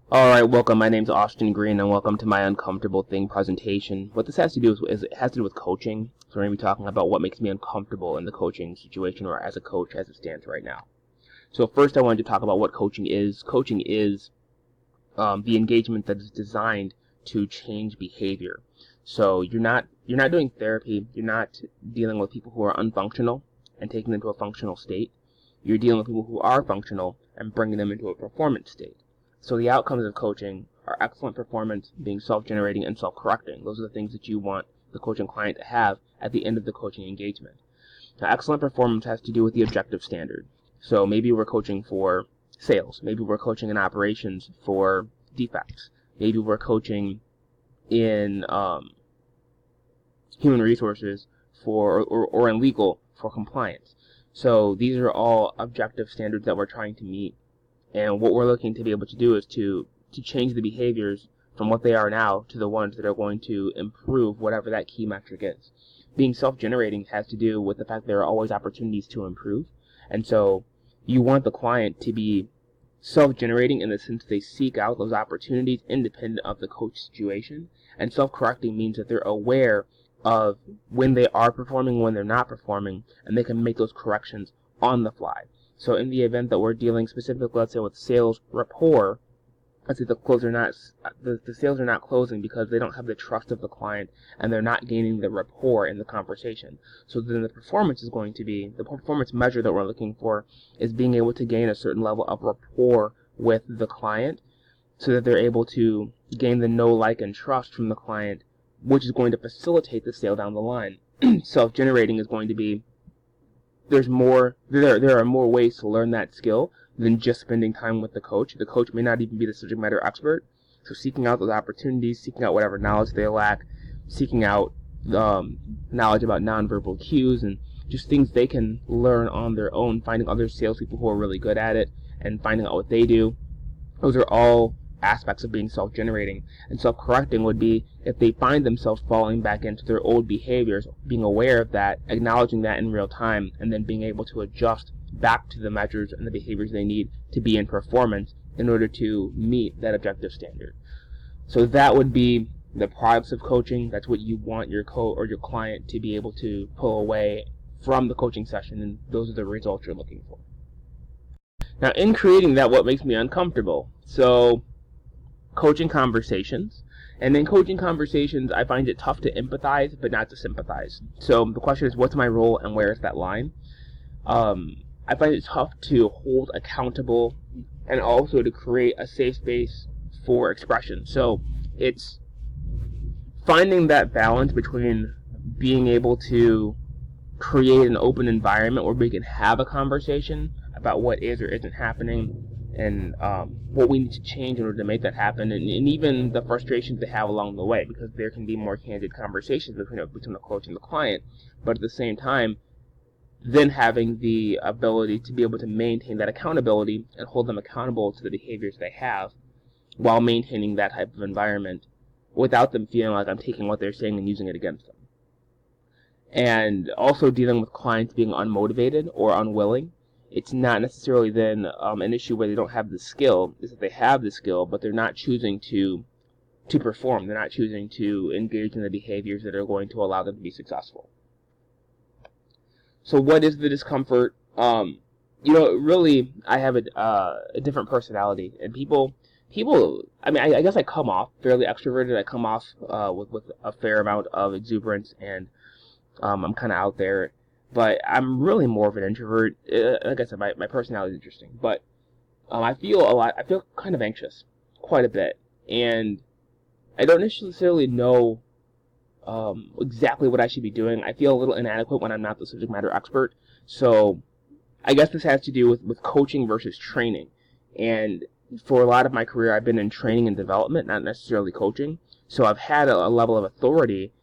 Alright, welcome. My name's Austin Green, and welcome to my Uncomfortable Thing presentation. What this has to do is it has to do with coaching. So we're going to be talking about what makes me uncomfortable in the coaching situation or as a coach as it stands right now. So first I wanted to talk about what coaching is. Coaching is the engagement that is designed to change behavior. So you're not doing therapy. You're not dealing with people who are unfunctional and taking them to a functional state. You're dealing with people who are functional and bringing them into a performance state. So the outcomes of coaching are excellent performance, being self-generating, and self-correcting. Those are the things that you want the coaching client to have at the end of the coaching engagement. Now, excellent performance has to do with the objective standard. So maybe we're coaching for sales. Maybe we're coaching in operations for defects. Maybe we're coaching in human resources or in legal for compliance. So these are all objective standards that we're trying to meet. And what we're looking to be able to do is to change the behaviors from what they are now to the ones that are going to improve whatever that key metric is. Being self-generating has to do with the fact there are always opportunities to improve. And so you want the client to be self-generating in the sense they seek out those opportunities independent of the coach situation. And self-correcting means that they're aware of when they are performing, when they're not performing, and they can make those corrections on the fly. So in the event that we're dealing specifically, let's say, with sales rapport, let's say the sales are not closing because they don't have the trust of the client and they're not gaining the rapport in the conversation. So then the performance measure that we're looking for is being able to gain a certain level of rapport with the client so that they're able to gain the know, like, and trust from the client, which is going to facilitate the sale down the line. Self-generating is going to be there are more ways to learn that skill than just spending time with the coach. The coach may not even be the subject matter expert. So seeking out those opportunities, seeking out whatever knowledge they lack, seeking out knowledge about nonverbal cues and just things they can learn on their own, finding other salespeople who are really good at it and finding out what they do. Those are all aspects of being self-generating. And self-correcting would be if they find themselves falling back into their old behaviors, being aware of that, acknowledging that in real time, and then being able to adjust back to the measures and the behaviors they need to be in performance in order to meet that objective standard. So that would be the products of coaching. That's what you want your your client to be able to pull away from the coaching session, and those are the results you're looking for. Now, in creating that, what makes me uncomfortable? So coaching conversations. And in coaching conversations, I find it tough to empathize, but not to sympathize. So the question is, what's my role and where is that line? I find it tough to hold accountable and also to create a safe space for expression. So it's finding that balance between being able to create an open environment where we can have a conversation about what is or isn't happening and what we need to change in order to make that happen, and even the frustrations they have along the way, because there can be more candid conversations between the coach and the client, but at the same time, then having the ability to be able to maintain that accountability and hold them accountable to the behaviors they have while maintaining that type of environment without them feeling like I'm taking what they're saying and using it against them. And also dealing with clients being unmotivated or unwilling. It's not necessarily then an issue where they don't have the skill. It's that they have the skill, but they're not choosing to perform. They're not choosing to engage in the behaviors that are going to allow them to be successful. So what is the discomfort? Really, I have a different personality, and people. I mean, I guess I come off fairly extroverted. I come off with a fair amount of exuberance, and I'm kind of out there. But I'm really more of an introvert. Like I said, my personality is interesting. But I feel kind of anxious, quite a bit. And I don't necessarily know exactly what I should be doing. I feel a little inadequate when I'm not the subject matter expert. So I guess this has to do with coaching versus training. And for a lot of my career, I've been in training and development, not necessarily coaching. So I've had a level of authority,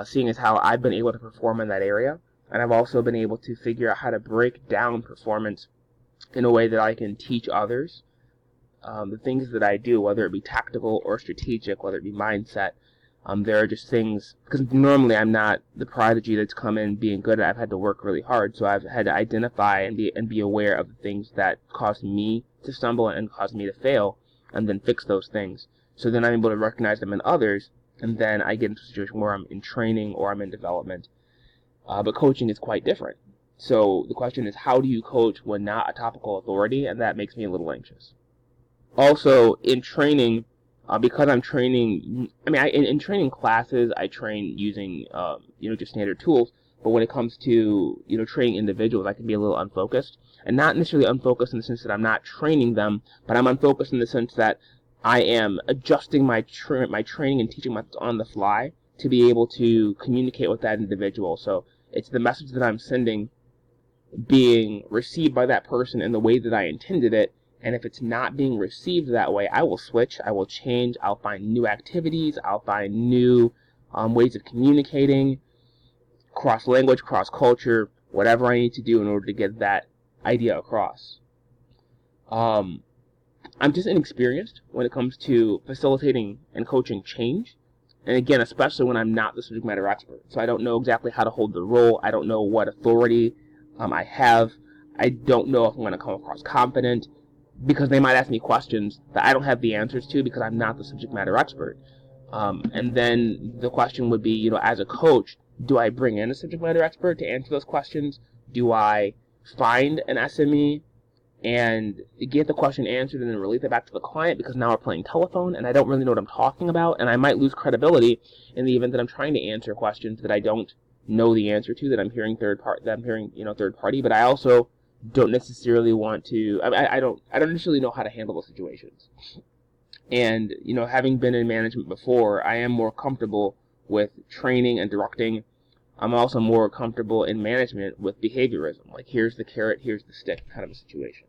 seeing as how I've been able to perform in that area. And I've also been able to figure out how to break down performance in a way that I can teach others the things that I do, whether it be tactical or strategic, whether it be mindset. There are just things, because normally I'm not the prodigy that's come in being good. I've had to work really hard, so I've had to identify and be aware of the things that caused me to stumble and caused me to fail, and then fix those things. So then I'm able to recognize them in others, and then I get into a situation where I'm in training or I'm in development. But coaching is quite different. So the question is, how do you coach when not a topical authority? And that makes me a little anxious. Also, in training, because I'm training, in training classes, I train using, just standard tools. But when it comes to, training individuals, I can be a little unfocused. And not necessarily unfocused in the sense that I'm not training them, but I'm unfocused in the sense that I am adjusting my training and teaching methods on the fly to be able to communicate with that individual. So it's the message that I'm sending being received by that person in the way that I intended it. And if it's not being received that way, I will switch, I will change, I'll find new activities, I'll find new ways of communicating, cross-language, cross-culture, whatever I need to do in order to get that idea across. I'm just inexperienced when it comes to facilitating and coaching change. And again, especially when I'm not the subject matter expert. So I don't know exactly how to hold the role. I don't know what authority I have. I don't know if I'm going to come across confident, because they might ask me questions that I don't have the answers to because I'm not the subject matter expert. And then the question would be, as a coach, do I bring in a subject matter expert to answer those questions? Do I find an SME and get the question answered and then relate that back to the client, because now we're playing telephone and I don't really know what I'm talking about, and I might lose credibility in the event that I'm trying to answer questions that I don't know the answer to, that I'm hearing third party, but I also don't necessarily want to, I don't necessarily know how to handle those situations. And, having been in management before, I am more comfortable with training and directing. I'm also more comfortable in management with behaviorism, like here's the carrot, here's the stick kind of a situation.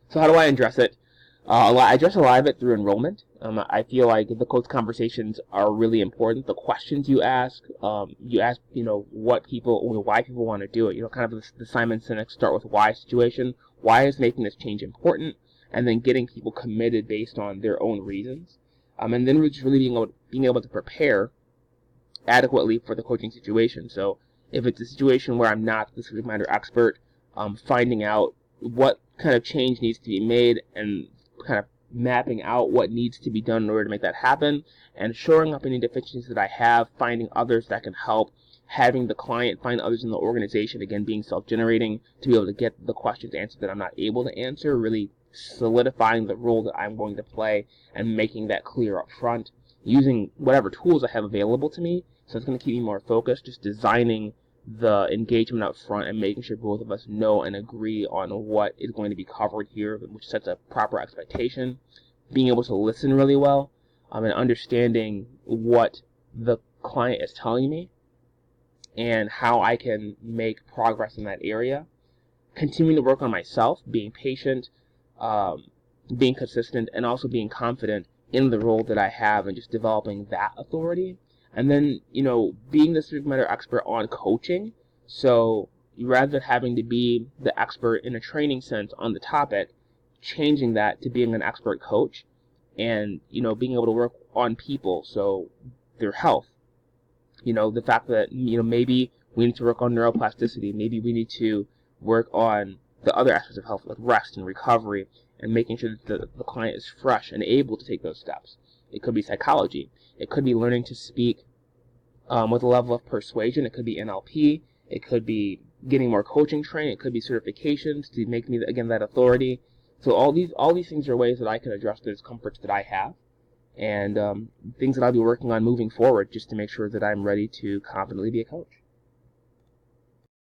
So how do I address it? I address a lot of it through enrollment. I feel like the coach conversations are really important. The questions you ask, why people want to do it. Kind of the Simon Sinek start with why situation. Why is making this change important? And then getting people committed based on their own reasons. And then we're just really being able to prepare adequately for the coaching situation. So if it's a situation where I'm not the subject matter expert, finding out what kind of change needs to be made and kind of mapping out what needs to be done in order to make that happen, and shoring up any deficiencies that I have, finding others that can help, having the client find others in the organization, again being self-generating to be able to get the questions answered that I'm not able to answer, really solidifying the role that I'm going to play and making that clear up front, using whatever tools I have available to me. So it's going to keep me more focused, just designing the engagement up front and making sure both of us know and agree on what is going to be covered here, which sets a proper expectation. Being able to listen really well, and understanding what the client is telling me and how I can make progress in that area. Continuing to work on myself, being patient, being consistent, and also being confident in the role that I have and just developing that authority. And then, being the subject matter expert on coaching. So rather than having to be the expert in a training sense on the topic, changing that to being an expert coach and, being able to work on people. So their health, the fact that, maybe we need to work on neuroplasticity. Maybe we need to work on the other aspects of health, like rest and recovery, and making sure that the client is fresh and able to take those steps. It could be psychology. It could be learning to speak with a level of persuasion. It could be NLP. It could be getting more coaching training. It could be certifications to make me, again, that authority. So all these things are ways that I can address the discomforts that I have, and things that I'll be working on moving forward just to make sure that I'm ready to confidently be a coach.